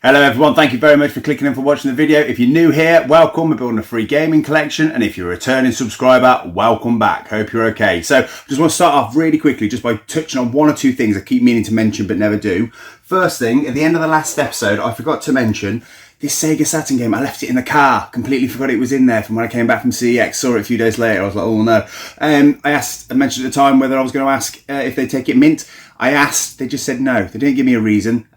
Hello everyone, thank you very much for clicking in for watching the video. If you're new here, welcome. We're building a free gaming collection, and if you're a returning subscriber, welcome back. Hope you're okay. So just want to start off really quickly just by touching on one or two things I keep meaning to mention but never do. First thing, at the end of the last episode, I forgot to mention this Sega Saturn game. I left it in the car, completely forgot it was in there from when I came back from CEX. Saw it a few days later. I was like, oh no. I mentioned at the time whether I was going to ask if they take it mint. I asked, they just said no. They didn't give me a reason.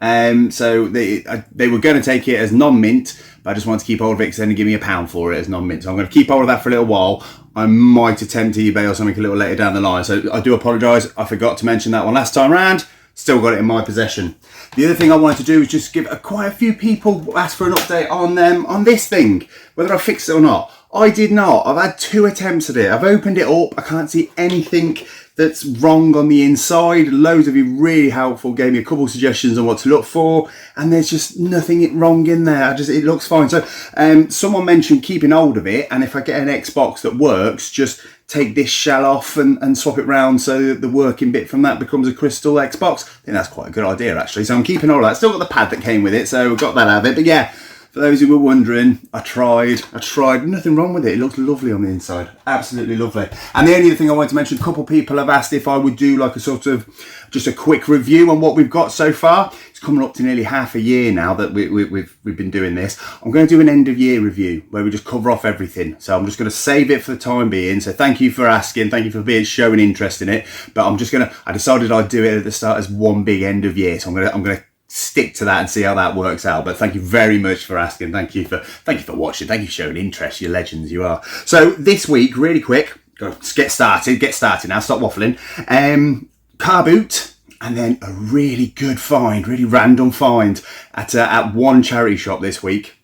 So they were going to take it as non-mint, but I just wanted to keep hold of it because they're going to give me £1 for it as non-mint. So I'm going to keep hold of that for a little while. I might attempt eBay or something a little later down the line. So I do apologise. I forgot to mention that one last time round. Still got it in my possession. The other thing I wanted to do is just give quite a few people ask for an update on this thing, whether I fixed it or not. I did not. I've had 2 attempts at it. I've opened it up. I can't see anything that's wrong on the inside. Loads of you really helpful, gave me a couple of suggestions on what to look for, and there's just nothing wrong in there. It looks fine. So someone mentioned keeping hold of it, and if I get an Xbox that works, just take this shell off and swap it round so that the working bit from that becomes a crystal Xbox. I think that's quite a good idea actually. So I'm keeping all that. Still got the pad that came with it, so we've got that out of it. But yeah, for those who were wondering, I tried, nothing wrong with it. It looks lovely on the inside, absolutely lovely. And the only other thing I wanted to mention, a couple of people have asked if I would do like a sort of, just a quick review on what we've got so far. It's coming up to nearly half a year now that we've been doing this. I'm going to do an end of year review where we just cover off everything. So I'm just going to save it for the time being. So thank you for asking, thank you for showing interest in it. But I decided I'd do it at the start as one big end of year. So I'm going to stick to that and see how that works out. But thank you very much for asking. Thank you for watching. Thank you for showing interest. You legends you are. So this week, really quick, get started now. Stop waffling. Car boot, and then a really good find, really random find at one charity shop this week.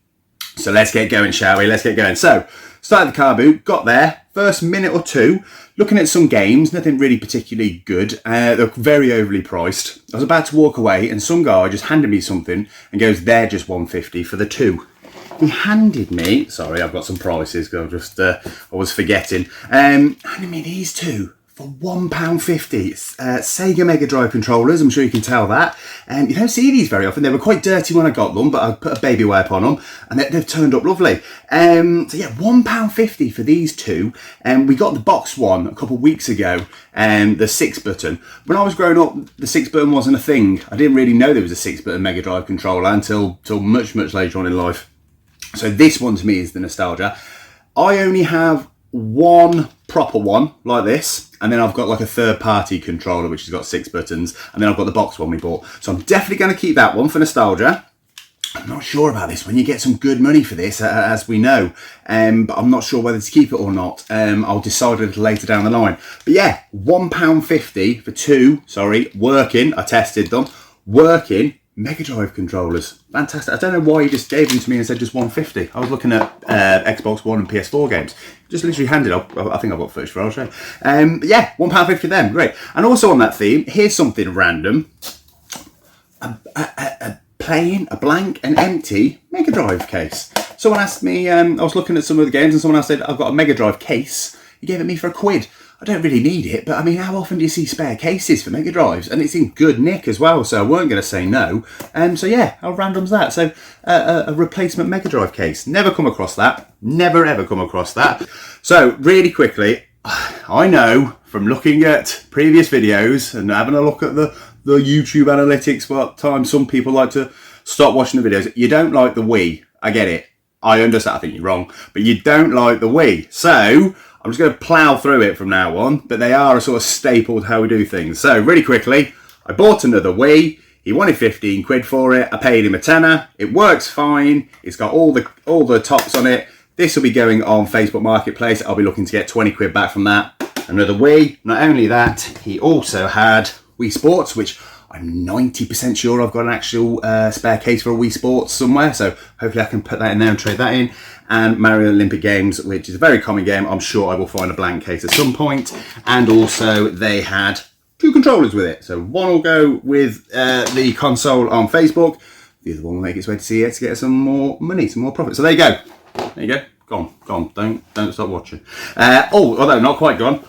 So let's get going, shall we? Let's get going. So started the car boot, got there, first minute or two, looking at some games, nothing really particularly good. They're very overly priced. I was about to walk away and some guy just handed me something and goes, they're just $150 for the 2. He handed me, sorry, I've got some prices because I was forgetting. Handed me these 2 for £1.50. Sega Mega Drive controllers, I'm sure you can tell that. You don't see these very often. They were quite dirty when I got them, but I put a baby wipe on them and they've turned up lovely. So yeah, £1.50 for these 2. We got the box one a couple of weeks ago, the 6-button. When I was growing up, the 6-button wasn't a thing. I didn't really know there was a 6-button Mega Drive controller until much later on in life. So this one to me is the nostalgia. I only have one proper one like this, and then I've got like a third-party controller which has got 6 buttons, and then I've got the box one we bought. So I'm definitely going to keep that one for nostalgia. I'm not sure about this one. You get some good money for this, as we know, but I'm not sure whether to keep it or not. I'll decide a little later down the line. But yeah, £1.50 for 2, working, I tested them, working Mega Drive controllers. Fantastic. I don't know why he just gave them to me and said just £150. I was looking at Xbox One and PS4 games. Just literally handed up. I think I've got footage for it, I'll show you. But yeah, £1.50 for them. Great. And also on that theme, here's something random. A plain, a blank, and empty Mega Drive case. Someone asked me, I was looking at some of the games and someone else said, I've got a Mega Drive case. He gave it me for £1. I don't really need it, but I mean, how often do you see spare cases for Mega Drives? And it's in good nick as well, so I weren't going to say no. So yeah, how random's that? So a replacement Mega Drive case. Never come across that. Never ever come across that. So really quickly, I know from looking at previous videos and having a look at the YouTube analytics, what time some people like to stop watching the videos. You don't like the Wii. I get it. I understand. I think you're wrong, but you don't like the Wii. So I'm just going to plough through it from now on, but they are a sort of staple to how we do things. So really quickly, I bought another Wii. He wanted 15 quid for it. I paid him a tenner. It works fine. It's got all the tops on it. This will be going on Facebook Marketplace. I'll be looking to get 20 quid back from that. Another Wii. Not only that, he also had Wii Sports, which I'm 90% sure I've got an actual spare case for a Wii Sports somewhere, so hopefully I can put that in there and trade that in. And Mario Olympic Games, which is a very common game. I'm sure I will find a blank case at some point. And also they had 2 controllers with it. So one will go with the console on Facebook. The other one will make its way to CEX to get some more money, some more profit. So there you go. There you go. Gone. Don't stop watching. Although not quite gone.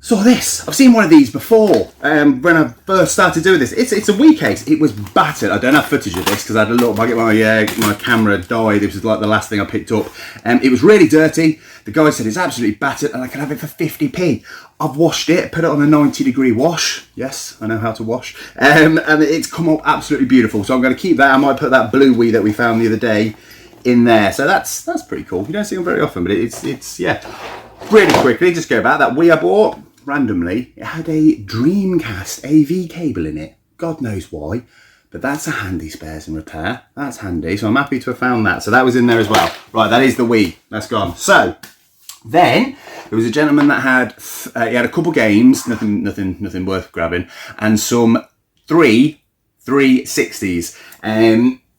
saw this. I've seen one of these before when I first started doing this. It's a Wii case. It was battered. I don't have footage of this because I had a look. My camera died. This was like the last thing I picked up. It was really dirty. The guy said it's absolutely battered and I can have it for 50p. I've washed it, put it on a 90-degree wash. Yes, I know how to wash. And it's come up absolutely beautiful. So I'm going to keep that. I might put that blue Wii that we found the other day in there. So that's pretty cool. You don't see them very often, but it's yeah. Really quickly, just go back. That Wii I bought randomly, it had a Dreamcast AV cable in it. God knows why, but that's a handy spares and repair. That's handy, so I'm happy to have found that. So that was in there as well. Right, that is the Wii. That's gone. So then there was a gentleman that had he had a couple games, nothing worth grabbing, and some 360s.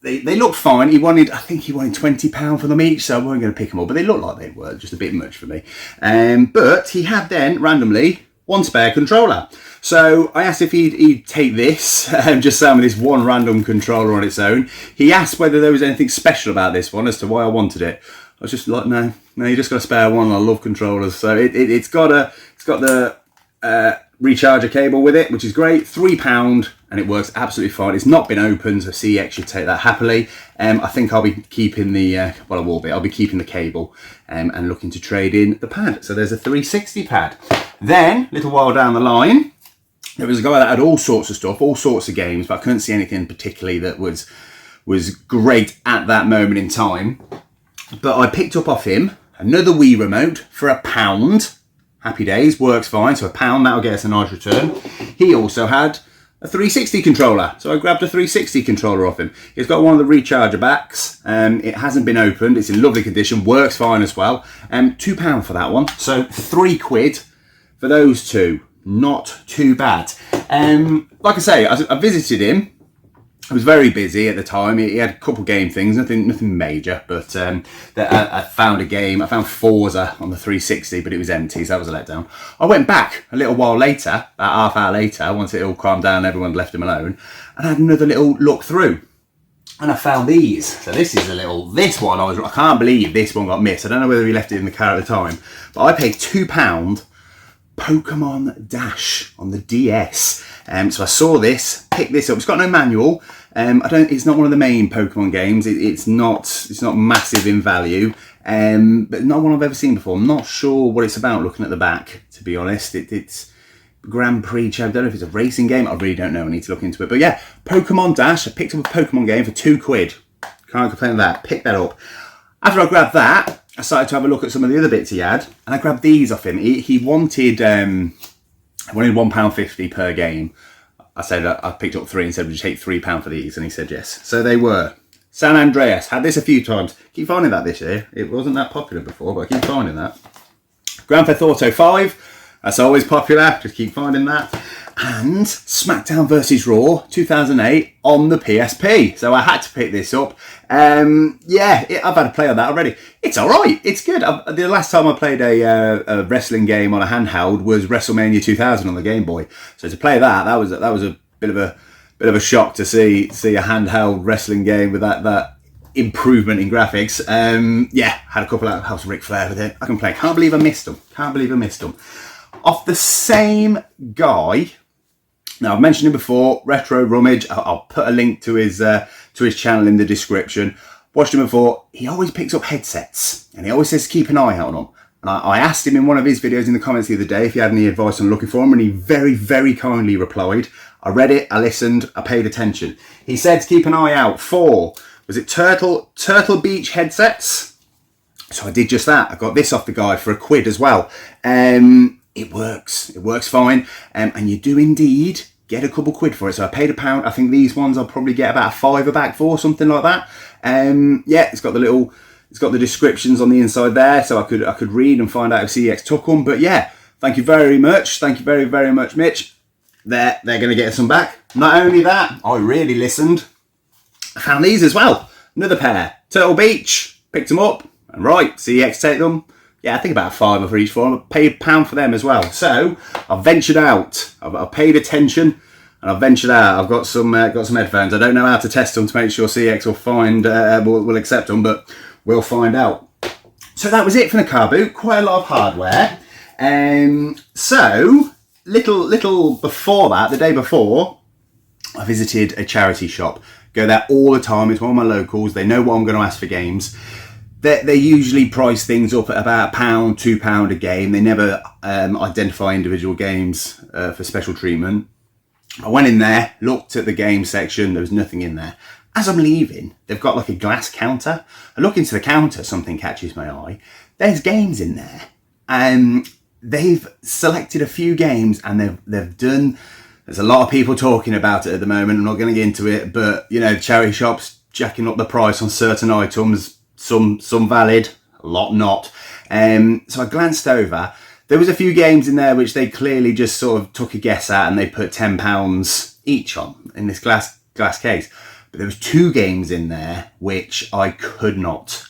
They looked fine. I think he wanted £20 for them each, so I wasn't going to pick them up, but they looked like they were just a bit much for me. But he had then, randomly, one spare controller. So I asked if he'd take this, just sell me this one random controller on its own. He asked whether there was anything special about this one as to why I wanted it. I was just like, no, you just got a spare one. I love controllers. So it's got the recharger cable with it, which is great. £3, and it works absolutely fine. It's not been opened, so CEX should take that happily. I think I'll be keeping I'll be keeping the cable and looking to trade in the pad. So there's a 360 pad. Then, a little while down the line, there was a guy that had all sorts of stuff, all sorts of games, but I couldn't see anything particularly that was great at that moment in time. But I picked up off him another Wii remote for £1. Happy days, works fine. So £1, that'll get us a nice return. He also had a 360 controller. So I grabbed a 360 controller off him. He's got one of the recharger backs. It hasn't been opened. It's in lovely condition, works fine as well. £2 for that one. So £3 for those two. Not too bad. Like I say, I visited him. I was very busy at the time. He had a couple game things, nothing major, but I found a game. I found Forza on the 360, but it was empty, so that was a letdown. I went back a little while later, about half hour later, once it all calmed down, everyone left him alone, and I had another little look through. And I found these. So this one, I can't believe this one got missed. I don't know whether he left it in the car at the time, but I paid £2 Pokemon Dash on the DS. So I saw this, picked this up. It's got no manual. It's not one of the main Pokemon games. It's not massive in value. But not one I've ever seen before. I'm not sure what it's about looking at the back, to be honest. It's Grand Prix. I don't know if it's a racing game. I really don't know. I need to look into it. But yeah, Pokemon Dash. I picked up a Pokemon game for £2. Can't complain with that. Picked that up. After I grabbed that, I started to have a look at some of the other bits he had, and I grabbed these off him. He wanted £1.50 per game. I said I picked up 3 and said, would you take £3 for these? And he said yes. So they were. San Andreas. Had this a few times. Keep finding that this year. It wasn't that popular before, but I keep finding that. Grand Theft Auto 5. That's always popular. Just keep finding that. And SmackDown vs. Raw 2008 on the PSP. So I had to pick this up. I've had a play on that already. It's all right. It's good. The last time I played a wrestling game on a handheld was WrestleMania 2000 on the Game Boy. So to play that was a bit of a shock to see a handheld wrestling game with that improvement in graphics. Had a couple out of House of Ric Flair with it. I can play. Can't believe I missed them. Off the same guy. Now, I've mentioned him before, Retro Rummage. I'll put a link to his channel in the description. Watched him before. He always picks up headsets, and he always says keep an eye out on them. And I asked him in one of his videos in the comments the other day if he had any advice on looking for them, and he very, very kindly replied. I read it, I listened, I paid attention. He said to keep an eye out for, was it Turtle Beach headsets? So I did just that. I got this off the guy for £1 as well. It works fine, and you do indeed get a couple quid for it. So I paid £1. I think these ones I'll probably get about £5 back for, something like that. It's got the descriptions on the inside there, so I could read and find out if CEX took them. But yeah, thank you very much. Thank you very, very much, Mitch. They're going to get us some back. Not only that, I really listened. I found these as well. Another pair. Turtle Beach. Picked them up. And right, CEX take them. Yeah, I think about £5 for each for them. I paid £1 for them as well. So I've ventured out. I've paid attention, and I've ventured out. I've got some headphones. I don't know how to test them to make sure CEX will accept them, but we'll find out. So that was it for the car boot. Quite a lot of hardware. So little before that, the day before, I visited a charity shop. Go there all the time. It's one of my locals. They know what I'm going to ask for games. They usually price things up at about £1, £2 a game. They never identify individual games for special treatment. I went in there, looked at the game section. There was nothing in there. As I'm leaving, they've got like a glass counter. I look into the counter, something catches my eye. There's games in there. They've selected a few games and they've done. There's a lot of people talking about it at the moment. I'm not going to get into it, but you know, charity shops jacking up the price on certain items. Some valid, a lot not. So I glanced over. There was a few games in there which they clearly just sort of took a guess at, and they put £10 each on in this glass case. But there was 2 games in there which I could not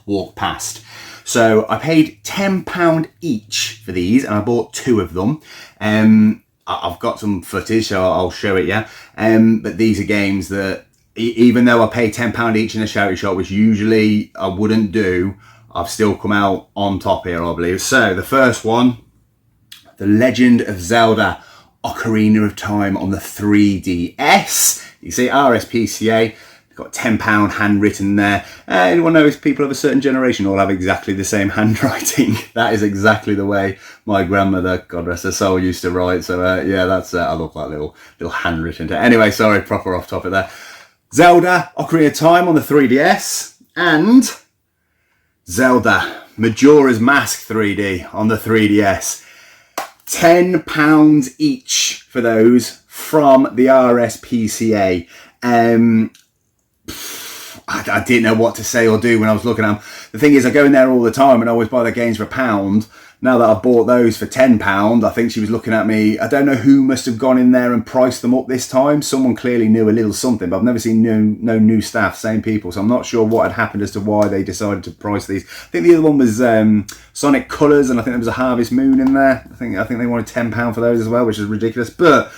walk past. So I paid £10 each for these, and I bought 2 of them. I've got some footage, so I'll show it you. But these are games that, even though I pay £10 each in a charity shop, which usually I wouldn't do, I've still come out on top here, I believe. So the first one, The Legend of Zelda Ocarina of Time on the 3DS. You see RSPCA. Got £10 handwritten there. Anyone knows people of a certain generation all have exactly the same handwriting. That is exactly the way my grandmother, God rest her soul, used to write. So yeah, that's I look like little handwritten. Anyway, sorry, proper off topic there. Zelda Ocarina of Time on the 3DS and Zelda Majora's Mask 3D on the 3DS. £10 each for those from the RSPCA. I didn't know what to say or do when I was looking at them. The thing is, I go in there all the time and I always buy the games for £1. Now that I've bought those for £10, I think she was looking at me. I don't know who must have gone in there and priced them up this time. Someone clearly knew a little something, but I've never seen no new staff, same people. So I'm not sure what had happened as to why they decided to price these. I think the other one was Sonic Colors, and I think there was a Harvest Moon in there. I think they wanted £10 for those as well, which is ridiculous. But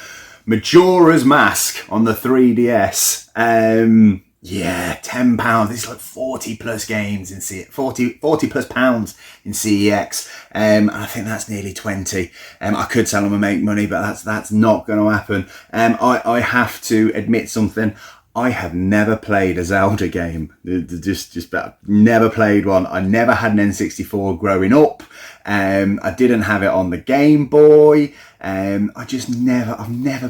Majora's Mask on the 3DS. Yeah, £10. It's like 40 plus games in 40 plus pounds in CEX. And I think that's nearly 20. I could sell them and make money, but that's not going to happen. I have to admit something. I have never played a Zelda game. Just never played one. I never had an N64 growing up. I didn't have it on the Game Boy. I've never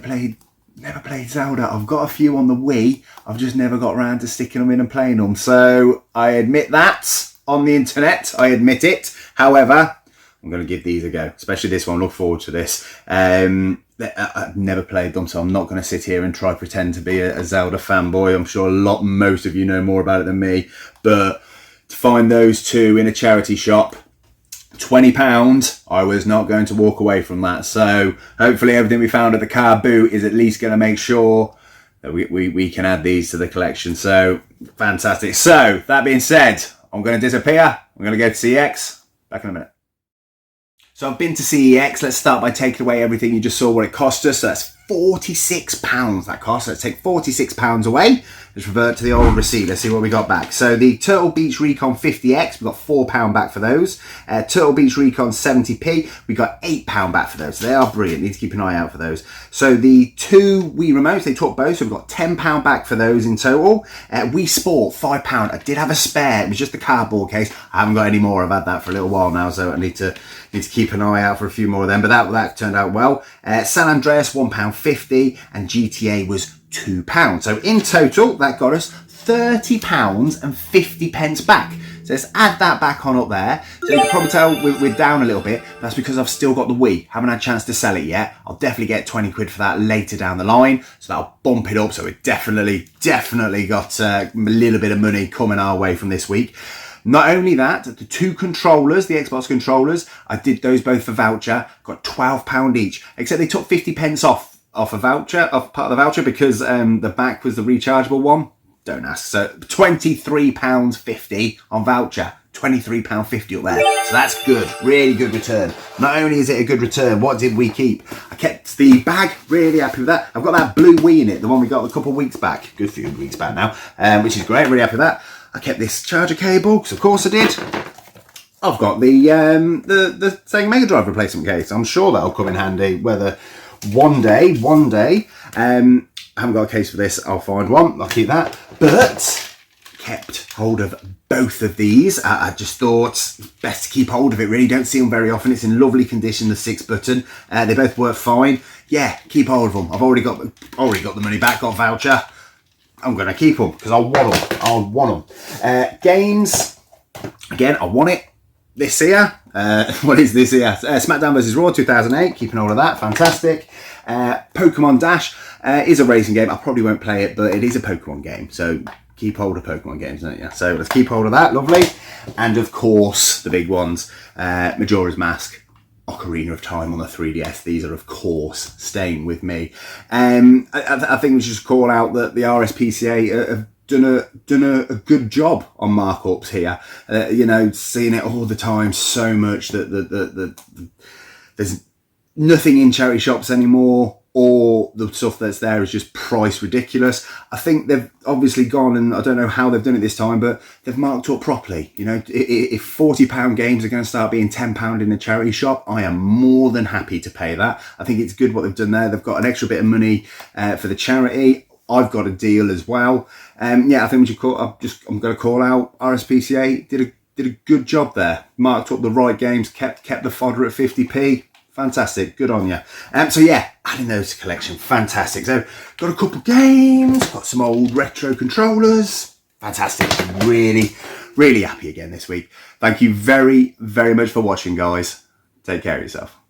played Zelda. I've got a few on the Wii. I've just never got around to sticking them in and playing them. So I admit that on the internet. I admit it. However, I'm going to give these a go, especially this one. Look forward to this. I've never played them, so I'm not going to sit here and try pretend to be a Zelda fanboy. I'm sure most of you know more about it than me. But to find those 2 in a charity shop, £20, I was not going to walk away from that. So hopefully everything we found at the car boot is at least going to make sure that we can add these to the collection. So fantastic. So that being said, I'm going to disappear. I'm going to go to CEX. Back in a minute. So I've been to CEX. Let's start by taking away everything you just saw what it cost us. So that's £46 that cost. Let's take £46 away. Let's revert to the old receipt. Let's see what we got back. So the Turtle Beach Recon 50X, we got £4 back for those. Turtle Beach Recon 70p, we got £8 back for those. So they are brilliant. Need to keep an eye out for those. So the 2 Wii remotes, they took both. So we've got £10 back for those in total. Wii Sport, £5. I did have a spare. It was just the cardboard case. I haven't got any more. I've had that for a little while now, so I need to keep an eye out for a few more of them. But that turned out well. San Andreas, £1.50, and GTA was £2. So in total, that got us £30.50 back. So let's add that back on up there. So you can probably tell we're down a little bit. That's because I've still got the Wii. Haven't had a chance to sell it yet. I'll definitely get 20 quid for that later down the line. So that'll bump it up. So we definitely got a little bit of money coming our way from this week. Not only that, the 2 controllers, the Xbox controllers, I did those both for voucher, got £12 each, except they took 50p off a voucher, off part of the voucher, because the back was the rechargeable one. Don't ask. So £23.50 on voucher, £23.50 up there. So that's good, really good return. Not only is it a good return, what did we keep? I kept the bag, really happy with that. I've got that blue Wii in it, the one we got a couple of weeks back, good few weeks back now, which is great, really happy with that. I kept this charger cable, because of course I did. I've got the Sega Mega Drive replacement case. I'm sure that'll come in handy. Whether one day, I haven't got a case for this. I'll find one. I'll keep that. But kept hold of both of these. I just thought best to keep hold of it. Really, don't see them very often. It's in lovely condition. The 6 button. They both work fine. Yeah, keep hold of them. I've already got the money back. Got a voucher. I'm gonna keep them because I want them. Games. Again, I want it. This here. What is this here? SmackDown vs. Raw 2008. Keeping hold of that. Fantastic. Pokemon Dash is a racing game. I probably won't play it, but it is a Pokemon game. So keep hold of Pokemon games, don't you? So let's keep hold of that. Lovely. And of course, the big ones. Majora's Mask. Ocarina of Time on the 3DS. These are, of course, staying with me. I think we should just call out that the RSPCA have done a good job on markups here. You know, seeing it all the time so much that there's nothing in charity shops anymore, or the stuff that's there is just priced ridiculous. I think they've obviously gone, and I don't know how they've done it this time, but they've marked up properly. You know, if £40 games are going to start being £10 in a charity shop, I am more than happy to pay that. I think it's good what they've done there. They've got an extra bit of money for the charity. I've got a deal as well. Yeah, I think we should I'm going to call out RSPCA. Did a good job there. Marked up the right games. Kept the fodder at 50p. Fantastic, good on you. So yeah, adding those to collection, fantastic. So got a couple games, got some old retro controllers. Fantastic, really happy again this week. Thank you very much for watching, guys. Take care of yourself.